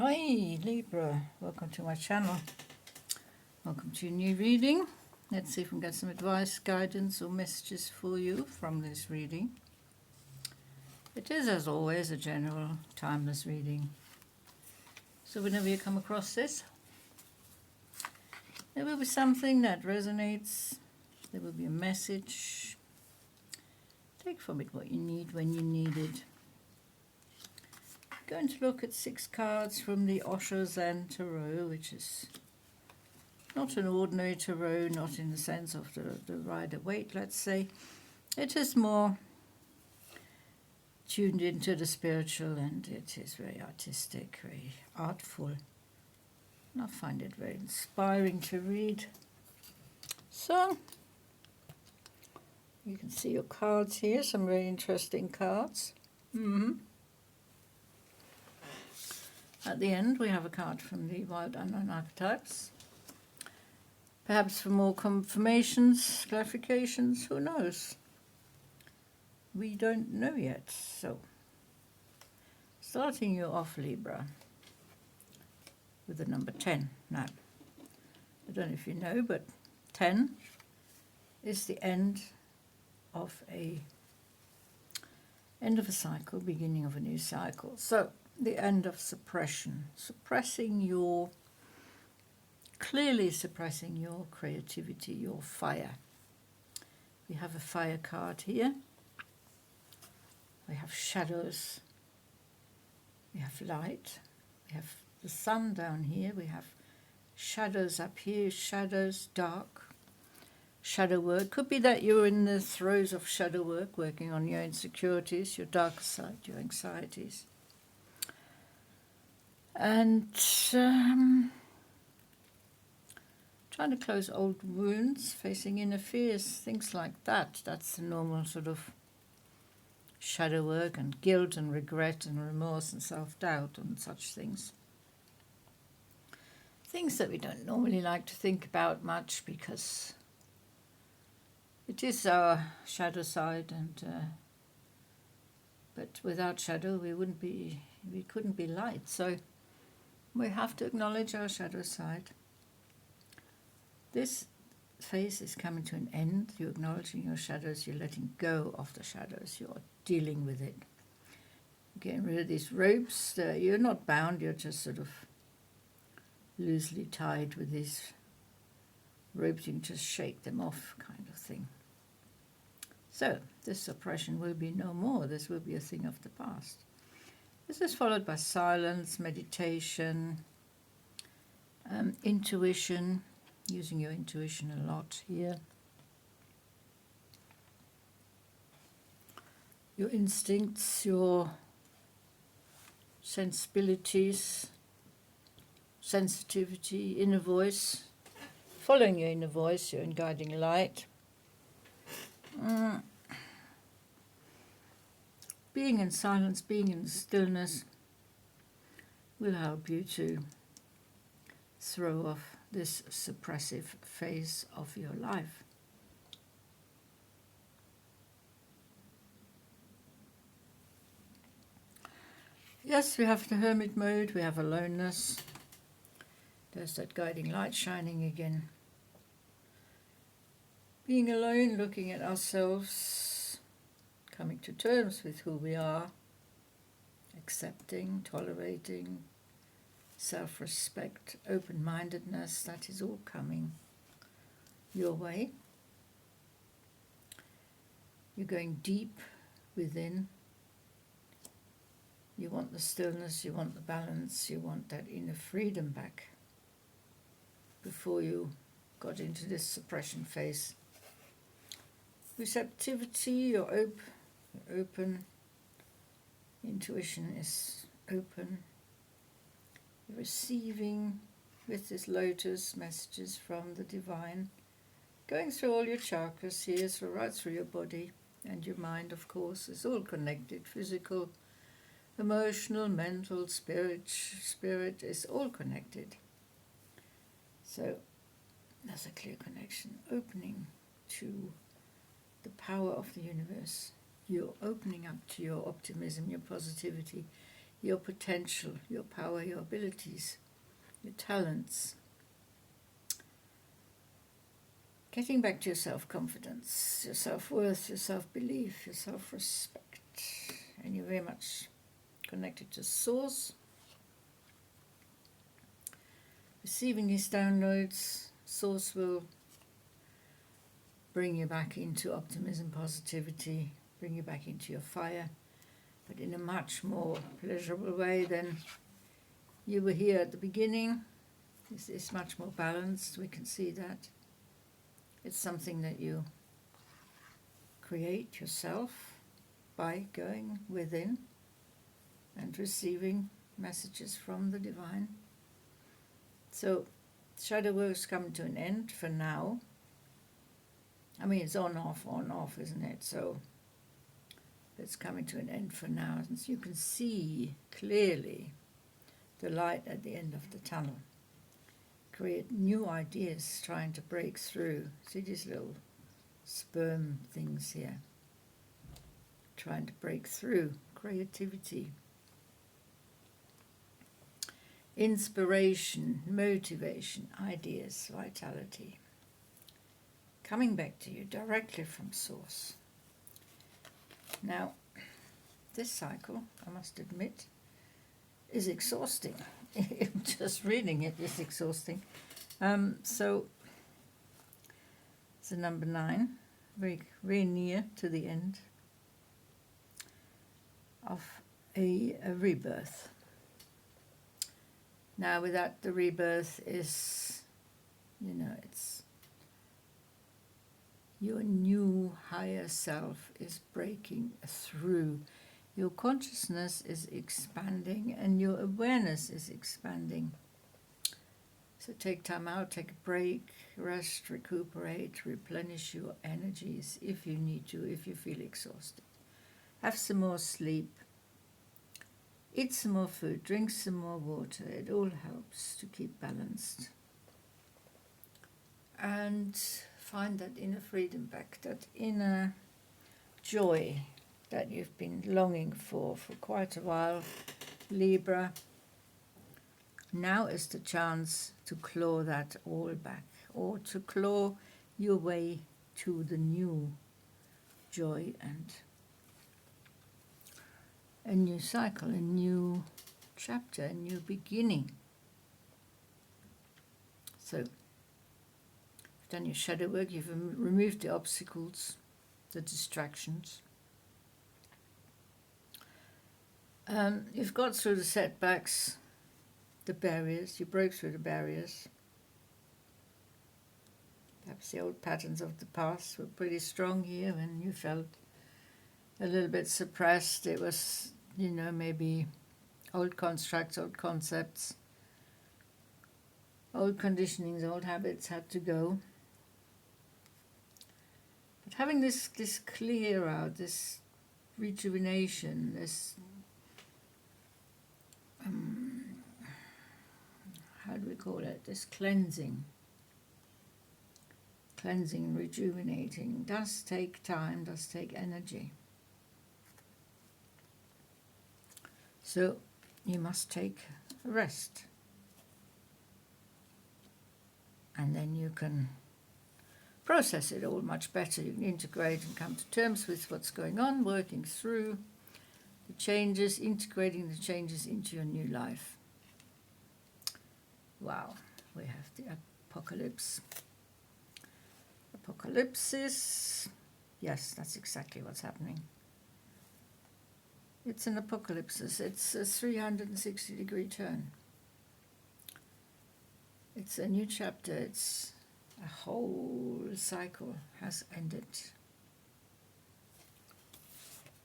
Hi Libra, welcome to my channel. Welcome to a new reading. Let's see if we can get some advice, guidance or messages for you from this reading. It is, as always, a general, timeless reading. So whenever you come across this, there will be something that resonates. There will be a message. Take from it what you need when you need it. Going to look at 6 cards from the Osho Zen Tarot, which is not an ordinary tarot, not in the sense of the Rider-Waite, let's say. It is more tuned into the spiritual, and it is very artistic, very artful. And I find it very inspiring to read. So, you can see your cards here, some very interesting cards. At the end, we have a card from the Wild Unknown Archetypes. Perhaps for more confirmations, clarifications, who knows? We don't know yet. So, starting you off, Libra, with the number 10. Now, I don't know if you know, but 10 is the end of a cycle, beginning of a new cycle. So, the end of suppression, clearly suppressing your creativity, your fire. We have a fire card here. We have shadows. We have light. We have the sun down here. We have shadows up here, shadows, dark. Shadow work. Could be that you're in the throes of shadow work, working on your insecurities, your darker side, your anxieties. And trying to close old wounds, facing inner fears, things like that. That's the normal sort of shadow work, and guilt and regret and remorse and self-doubt and such things. Things that we don't normally like to think about much because it is our shadow side, and but without shadow we couldn't be light. So we have to acknowledge our shadow side. This phase is coming to an end. You're acknowledging your shadows. You're letting go of the shadows. You're dealing with it. Getting rid of these ropes. You're not bound. You're just sort of loosely tied with these ropes. You can just shake them off, kind of thing. So this suppression will be no more. This will be a thing of the past. This is followed by silence, meditation, intuition, using your intuition a lot here. Your instincts, your sensibilities, sensitivity, inner voice, following your inner voice, your guiding light. Being in silence, being in stillness will help you to throw off this suppressive phase of your life. Yes, we have the hermit mode, we have aloneness. There's that guiding light shining again. Being alone, looking at ourselves, coming to terms with who we are, accepting, tolerating, self-respect, open-mindedness, that is all coming your way. You're going deep within. You want the stillness, you want the balance, you want that inner freedom back before you got into this suppression phase. Receptivity, you're open. Intuition is open. You're receiving with this lotus messages from the divine, going through all your chakras here, so right through your body and your mind, of course. It's all connected. Physical, emotional, mental, spirit is all connected. So there's a clear connection, opening to the power of the universe. You're opening up to your optimism, your positivity, your potential, your power, your abilities, your talents. Getting back to your self-confidence, your self-worth, your self-belief, your self-respect. And you're very much connected to Source. Receiving these downloads, Source will bring you back into optimism, positivity, bring you back into your fire, but in a much more pleasurable way than you were here at the beginning. This is much more balanced, we can see that. It's something that you create yourself by going within and receiving messages from the divine. So, shadow work's coming to an end for now. I mean, it's on, off, isn't it? So, it's coming to an end for now. And so you can see clearly the light at the end of the tunnel. Create new ideas trying to break through. See these little sperm things here? Trying to break through. Creativity. Inspiration, motivation, ideas, vitality. Coming back to you directly from Source. Now, this cycle, I must admit, is exhausting. Just reading it is exhausting. So, it's a number 9, very, very near to the end of a rebirth. Now, with that, the rebirth is, it's your new higher self is breaking through. Your consciousness is expanding and your awareness is expanding. So take time out, take a break, rest, recuperate, replenish your energies if you need to, if you feel exhausted. Have some more sleep. Eat some more food, drink some more water. It all helps to keep balanced. And find that inner freedom back, that inner joy that you've been longing for quite a while, Libra. Now is the chance to claw that all back, or to claw your way to the new joy and a new cycle, a new chapter, a new beginning. So, you've done your shadow work, you've removed the obstacles, the distractions. You've got through the setbacks, the barriers, you broke through the barriers. Perhaps the old patterns of the past were pretty strong here when you felt a little bit suppressed. It was, maybe old constructs, old concepts, old conditionings, old habits had to go. But having this clear out, this rejuvenation, this how do we call it? This cleansing and rejuvenating does take time, does take energy. So you must take a rest. And then you can process it all much better. You can integrate and come to terms with what's going on, working through the changes, integrating the changes into your new life. Wow, we have the apocalypse. Apocalypsis. Yes, that's exactly what's happening. It's an apocalypse. It's a 360-degree turn. It's a new chapter. It's a whole cycle has ended.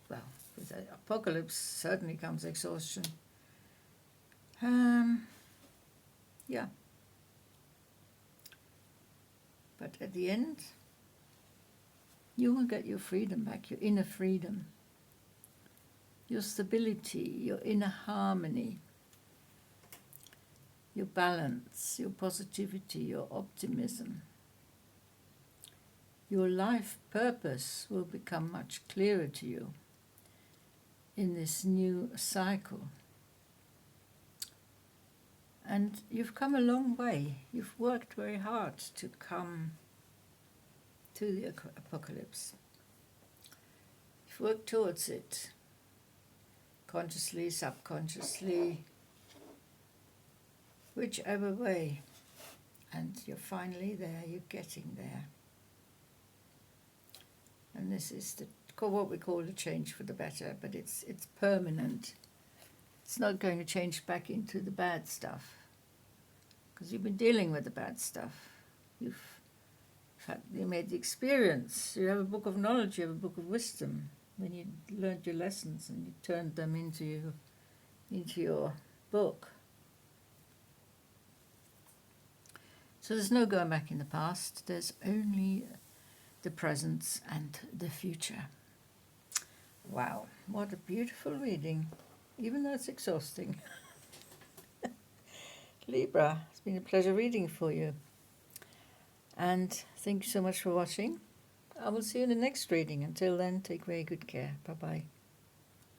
Well, with the apocalypse certainly comes exhaustion. Yeah. But at the end, you will get your freedom back, your inner freedom, your stability, your inner harmony, your balance, your positivity, your optimism. Your life purpose will become much clearer to you in this new cycle. And you've come a long way. You've worked very hard to come to the apocalypse. You've worked towards it, consciously, subconsciously, whichever way. And you're finally there, you're getting there. And this is what we call a change for the better, but it's permanent. It's not going to change back into the bad stuff, because you've been dealing with the bad stuff. You made the experience. You have a book of knowledge, you have a book of wisdom. When you learned your lessons and you turned them into your book. So there's no going back in the past. There's only the present and the future. Wow, what a beautiful reading, even though it's exhausting. Libra, it's been a pleasure reading for you. And thank you so much for watching. I will see you in the next reading. Until then, take very good care. Bye-bye.